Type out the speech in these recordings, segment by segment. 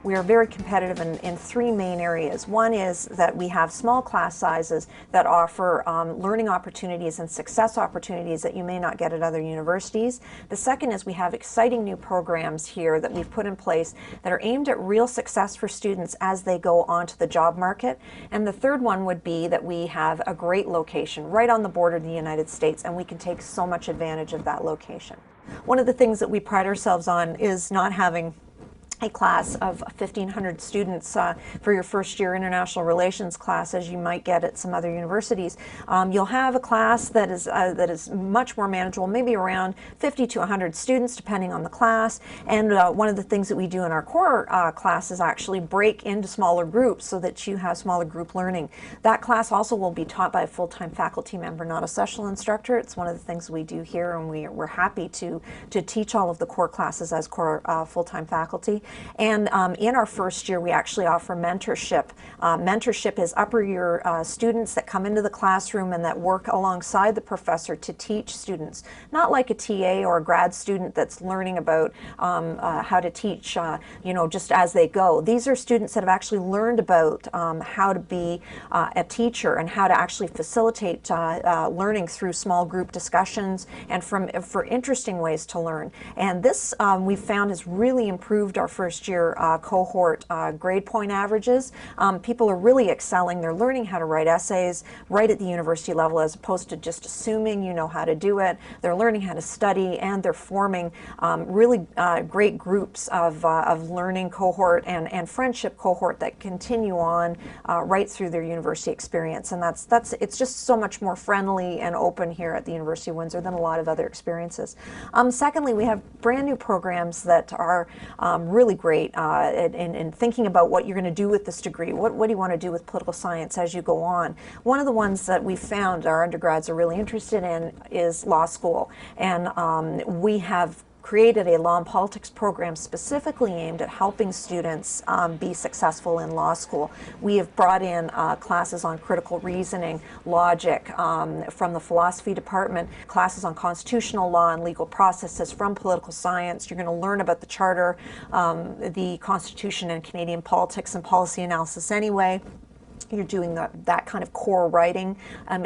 we are very competitive in three main areas. One is that we have small class sizes that offer learning opportunities and success opportunities that you may not get at other universities. The second is we have exciting new programs here that we've put in place that are aimed at real success for students as they go onto the job market. And the third one would be that we have a great location right on the border of the United States, and we can take so much advantage of that location. One of the things that we pride ourselves on is not having a class of 1,500 students for your first year international relations class, as you might get at some other universities. You'll have a class that is much more manageable, maybe around 50 to 100 students, depending on the class. And one of the things that we do in our core class is actually break into smaller groups so that you have smaller group learning. That class also will be taught by a full-time faculty member, not a sessional instructor. It's one of the things we do here, and we're happy to teach all of the core classes as core full-time faculty. And in our first year, we actually offer mentorship. Mentorship is upper year students that come into the classroom and that work alongside the professor to teach students, not like a TA or a grad student that's learning about how to teach, just as they go. These are students that have actually learned about how to be a teacher and how to actually facilitate learning through small group discussions and for interesting ways to learn. And this we've found has really improved our first year cohort grade point averages. People are really excelling. They're learning how to write essays right at the university level as opposed to just assuming you know how to do it. They're learning how to study, and they're forming really great groups of learning cohort and friendship cohort that continue on right through their university experience. And it's just so much more friendly and open here at the University of Windsor than a lot of other experiences. Secondly, we have brand new programs that are really great in thinking about what you're going to do with this degree. What do you want to do with political science as you go on? One of the ones that we found our undergrads are really interested in is law school. And we have created a law and politics program specifically aimed at helping students be successful in law school. We have brought in classes on critical reasoning, logic from the philosophy department, classes on constitutional law and legal processes from political science. You're going to learn about the Charter, the Constitution, and Canadian politics and policy analysis anyway. You're doing that kind of core writing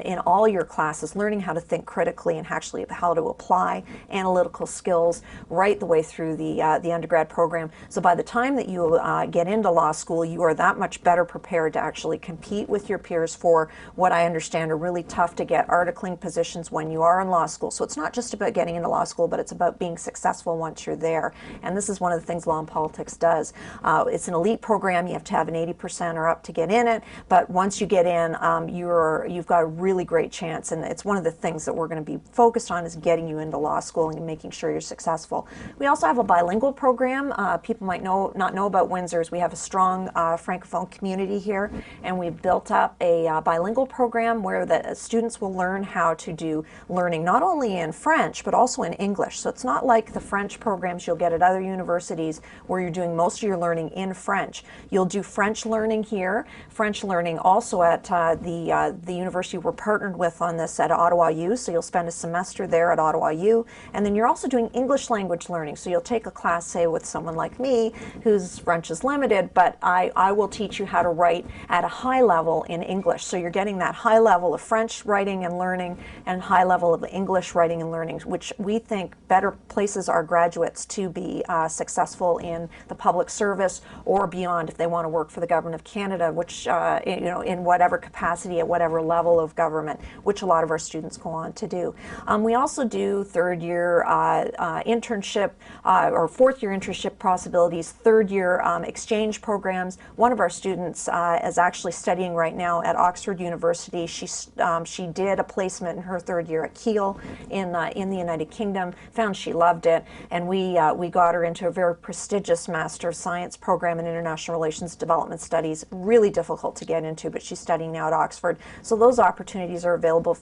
in all your classes, learning how to think critically and actually how to apply analytical skills right the way through the undergrad program. So by the time that you get into law school, you are that much better prepared to actually compete with your peers for what I understand are really tough to get articling positions when you are in law school. So it's not just about getting into law school, but it's about being successful once you're there. And this is one of the things law and politics does. It's an elite program. You have to have an 80% or up to get in it. But once you get in, you've got a really great chance, and it's one of the things that we're going to be focused on is getting you into law school and making sure you're successful. We also have a bilingual program. People might not know about Windsor's. We have a strong Francophone community here, and we've built up a bilingual program where the students will learn how to do learning not only in French, but also in English. So it's not like the French programs you'll get at other universities where you're doing most of your learning in French. You'll do French learning here, French learning also at the university we're partnered with on this at Ottawa U, so you'll spend a semester there at Ottawa U, and then you're also doing English language learning. So you'll take a class, say, with someone like me whose French is limited, but I will teach you how to write at a high level in English. So you're getting that high level of French writing and learning and high level of English writing and learning, which we think better places our graduates to be successful in the public service or beyond if they want to work for the Government of Canada, which in whatever capacity, at whatever level of government, which a lot of our students go on to do. We also do third-year internship or fourth-year internship possibilities, third-year exchange programs. One of our students is actually studying right now at Oxford University. She did a placement in her third year at Kiel in the United Kingdom, found she loved it, and we got her into a very prestigious Master of Science program in International Relations Development Studies. Really difficult to get get into, but she's studying now at Oxford. So those opportunities are available,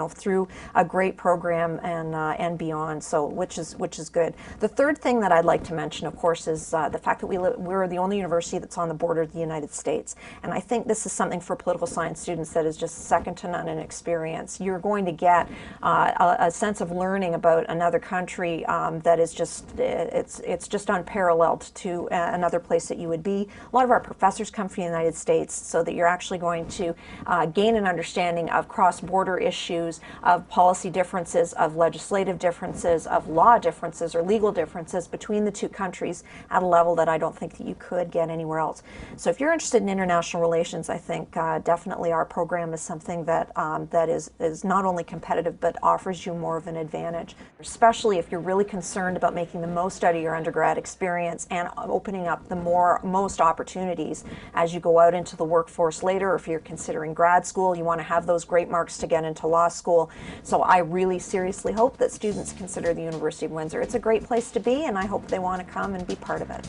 through a great program and beyond. So which is good. The third thing that I'd like to mention, of course, is the fact that we're the only university that's on the border of the United States, and I think this is something for political science students that is just second to none in experience. You're going to get a sense of learning about another country that is just it's just unparalleled to another place that you would be. A lot of our professors come from the United States, so that you're actually going to gain an understanding of cross-border issues, of policy differences, of legislative differences, of law differences or legal differences between the two countries at a level that I don't think that you could get anywhere else. So if you're interested in international relations, I think definitely our program is something that that is not only competitive but offers you more of an advantage, especially if you're really concerned about making the most out of your undergrad experience and opening up the most opportunities as you go out into the workforce later. Or if you're considering grad school, you want to have those great marks to get into law school. So I really seriously hope that students consider the University of Windsor. It's a great place to be, and I hope they want to come and be part of it.